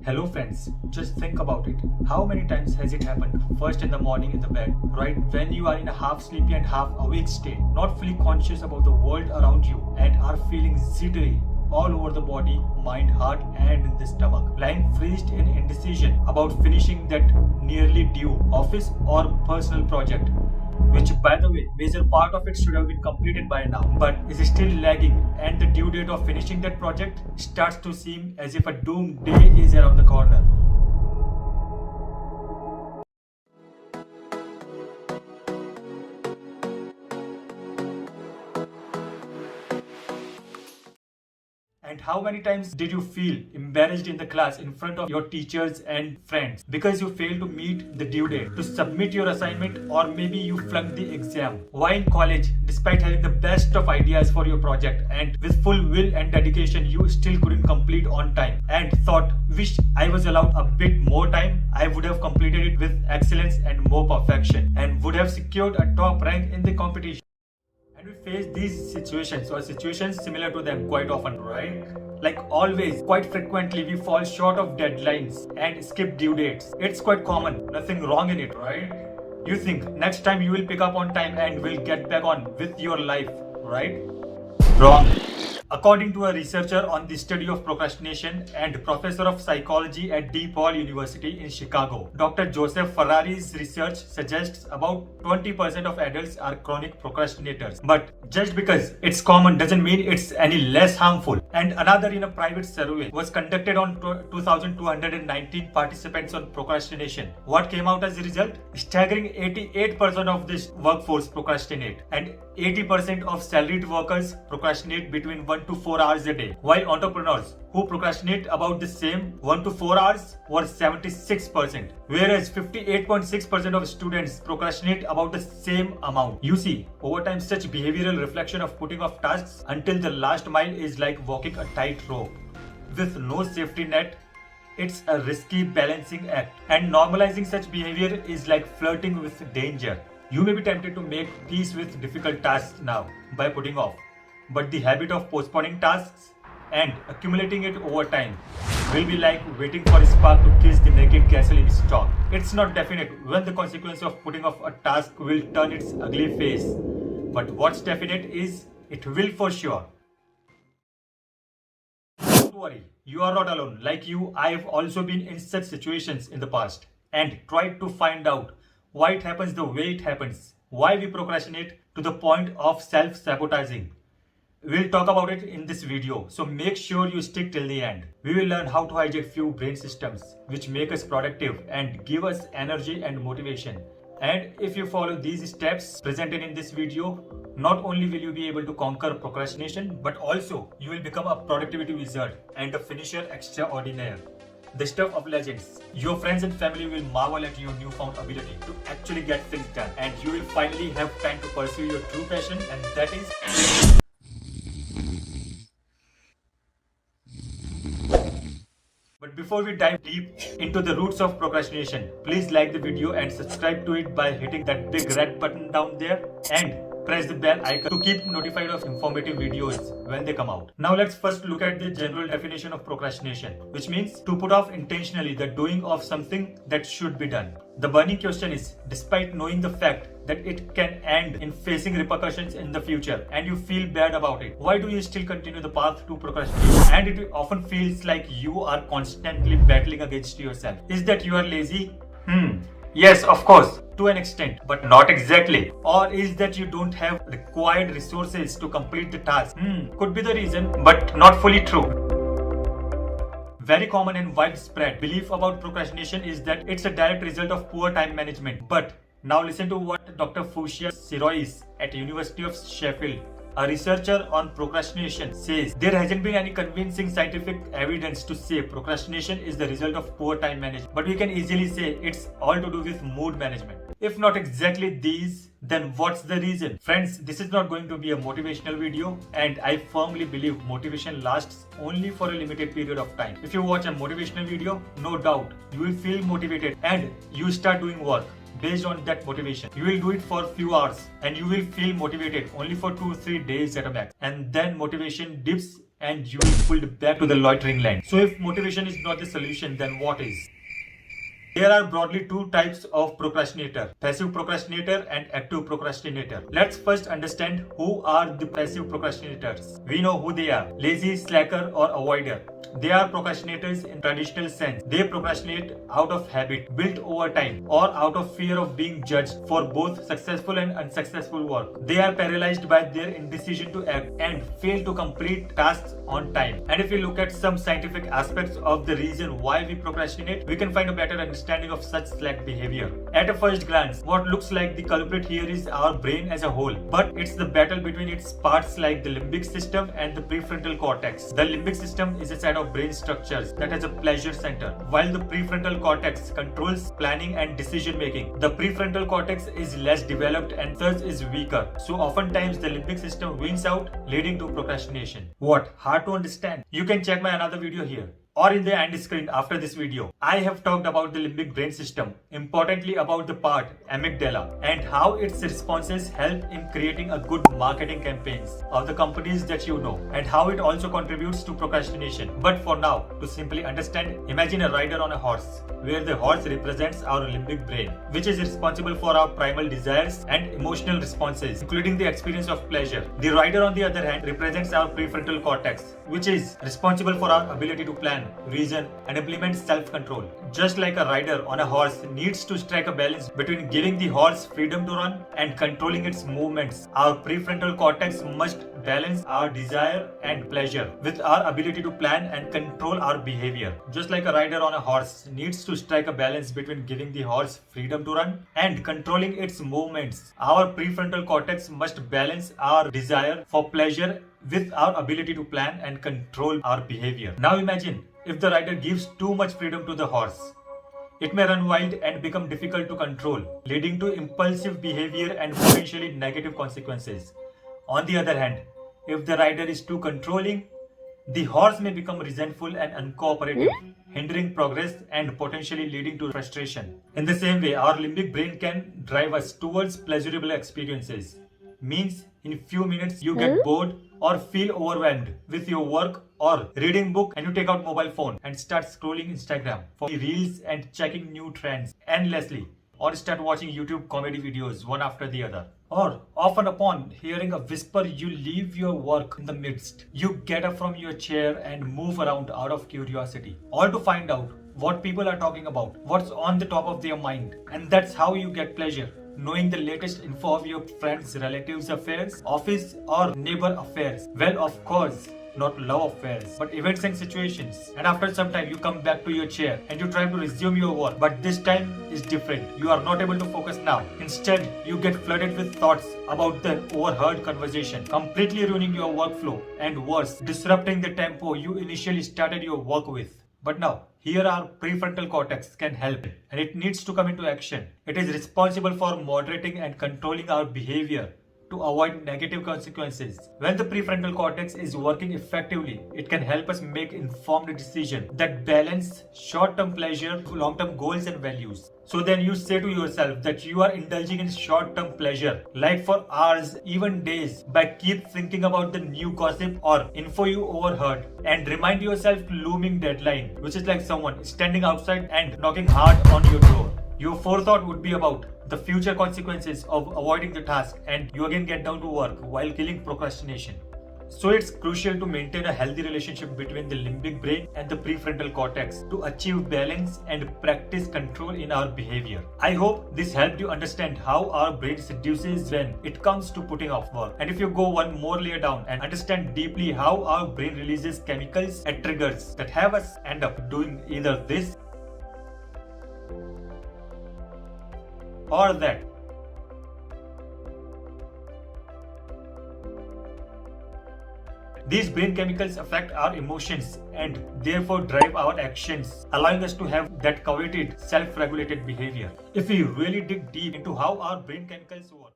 Hello friends, just think about it. How many times has it happened? First in the morning in the bed, right when you are in a half sleepy and half awake state, not fully conscious about the world around you and are feeling jittery all over the body, mind, heart and in the stomach. Lying freezed in indecision about finishing that nearly due office or personal project, which by the way, major part of it should have been completed by now, but is still lagging, and the due date of finishing that project starts to seem as if a doomed day is around the corner. And how many times did you feel embarrassed in the class in front of your teachers and friends because you failed to meet the due date to submit your assignment, or maybe you flunked the exam? Why in college, despite having the best of ideas for your project and with full will and dedication, you still couldn't complete on time and thought, wish I was allowed a bit more time, I would have completed it with excellence and more perfection and would have secured a top rank in the competition. And we face these situations or situations similar to them quite often, right? Like always, quite frequently, we fall short of deadlines and skip due dates. It's quite common, nothing wrong in it, right? You think next time you will pick up on time and will get back on with your life, right? Wrong. According to a researcher on the study of procrastination and professor of psychology at DePaul University in Chicago, Dr. Joseph Ferrari's research suggests about 20% of adults are chronic procrastinators. But just because it's common doesn't mean it's any less harmful. And another in a private survey was conducted on 2,219 participants on procrastination. What came out as a result? Staggering 88% of this workforce procrastinate, and 80% of salaried workers procrastinate between 1 to 4 hours a day, while entrepreneurs who procrastinate about the same 1 to 4 hours were 76%, whereas 58.6% of students procrastinate about the same amount. You see, over time such behavioral reflection of putting off tasks until the last mile is like walking a tightrope with no safety net. It's a risky balancing act, and normalizing such behavior is like flirting with danger. You may be tempted to make peace with difficult tasks now by putting off, but the habit of postponing tasks and accumulating it over time will be like waiting for a spark to kiss the naked castle in stock. It's not definite when the consequence of putting off a task will turn its ugly face, but what's definite is it will for sure. Don't worry, you are not alone. Like you, I've also been in such situations in the past and tried to find out why it happens the way it happens, why we procrastinate to the point of self-sabotaging. We'll talk about it in this video, so make sure you stick till the end. We will learn how to hijack few brain systems which make us productive and give us energy and motivation. And if you follow these steps presented in this video, not only will you be able to conquer procrastination, but also you will become a productivity wizard and a finisher extraordinaire. The stuff of legends. Your friends and family will marvel at your newfound ability to actually get things done, and you will finally have time to pursue your true passion, and that is. But before we dive deep into the roots of procrastination, please like the video and subscribe to it by hitting that big red button down there and press the bell icon to keep notified of informative videos when they come out. Now let's first look at the general definition of procrastination, which means to put off intentionally the doing of something that should be done. The burning question is, despite knowing the fact that it can end in facing repercussions in the future and you feel bad about it, why do you still continue the path to procrastination? And it often feels like you are constantly battling against yourself. Is that you are lazy? Yes, of course, to an extent, but not exactly. Or is that you don't have required resources to complete the task? Could be the reason, but not fully true. Very common and widespread belief about procrastination is that it's a direct result of poor time management. But now listen to what Dr. Fuchsia Sirois at University of Sheffield, a researcher on procrastination, says. There hasn't been any convincing scientific evidence to say procrastination is the result of poor time management, but we can easily say it's all to do with mood management. If not exactly these, then what's the reason? Friends, this is not going to be a motivational video, and I firmly believe motivation lasts only for a limited period of time. If you watch a motivational video, no doubt you will feel motivated and you start doing work based on that motivation. You will do it for a few hours and you will feel motivated only for 2-3 days at a max, and then motivation dips and you will be pulled back to the loitering line. So if motivation is not the solution, then what is? There are broadly two types of procrastinator, passive procrastinator and active procrastinator. Let's first understand who are the passive procrastinators. We know who they are: lazy, slacker or avoider. They are procrastinators in traditional sense. They procrastinate out of habit, built over time, or out of fear of being judged for both successful and unsuccessful work. They are paralyzed by their indecision to act and fail to complete tasks on time. And if we look at some scientific aspects of the reason why we procrastinate, we can find a better understanding of such slack behavior. At a first glance, what looks like the culprit here is our brain as a whole, but it's the battle between its parts like the limbic system and the prefrontal cortex. The limbic system is a set of brain structures that has a pleasure center, while the prefrontal cortex controls planning and decision making. The prefrontal cortex is less developed and thus is weaker. So oftentimes the limbic system wins out, leading to procrastination. What? Hard to understand? You can check my another video here or in the end screen after this video. I have talked about the limbic brain system, importantly about the part amygdala, and how its responses help in creating a good marketing campaigns of the companies that you know, and how it also contributes to procrastination. But for now, to simply understand, imagine a rider on a horse, where the horse represents our limbic brain, which is responsible for our primal desires and emotional responses, including the experience of pleasure. The rider, on the other hand, represents our prefrontal cortex, which is responsible for our ability to plan, reason, and implement self-control. Just like a rider on a horse needs to strike a balance between giving the horse freedom to run and controlling its movements, our prefrontal cortex must balance our desire and pleasure with our ability to plan and control our behavior. Just like a rider on a horse needs to strike a balance between giving the horse freedom to run and controlling its movements, our prefrontal cortex must balance our desire for pleasure with our ability to plan and control our behavior. Now imagine if the rider gives too much freedom to the horse. It may run wild and become difficult to control, leading to impulsive behavior and potentially negative consequences. On the other hand, if the rider is too controlling, the horse may become resentful and uncooperative, hindering progress and potentially leading to frustration. In the same way, our limbic brain can drive us towards pleasurable experiences. Means in few minutes you get bored or feel overwhelmed with your work or reading book, and you take out mobile phone and start scrolling Instagram for reels and checking new trends endlessly, or start watching YouTube comedy videos one after the other. Or often upon hearing a whisper, you leave your work in the midst. You get up from your chair and move around out of curiosity, all to find out what people are talking about, what's on the top of their mind. And that's how you get pleasure, knowing the latest info of your friends, relatives' affairs, office or neighbor affairs. Well, of course, not love affairs, but events and situations. And after some time, you come back to your chair and you try to resume your work. But this time is different. You are not able to focus now. Instead, you get flooded with thoughts about the overheard conversation, completely ruining your workflow and worse, disrupting the tempo you initially started your work with. But now, here our prefrontal cortex can help, and it needs to come into action. It is responsible for moderating and controlling our behavior to avoid negative consequences. When the prefrontal cortex is working effectively, it can help us make informed decisions that balance short-term pleasure, long-term goals and values. So then you say to yourself that you are indulging in short-term pleasure, like for hours, even days, by keep thinking about the new gossip or info you overheard, and remind yourself looming deadline, which is like someone standing outside and knocking hard on your door. Your forethought would be about the future consequences of avoiding the task, and you again get down to work while killing procrastination. So it's crucial to maintain a healthy relationship between the limbic brain and the prefrontal cortex to achieve balance and practice control in our behavior. I hope this helped you understand how our brain seduces when it comes to putting off work. And if you go one more layer down and understand deeply how our brain releases chemicals and triggers that have us end up doing either this or that. These brain chemicals affect our emotions and therefore drive our actions, allowing us to have that coveted self-regulated behavior. If we really dig deep into how our brain chemicals work,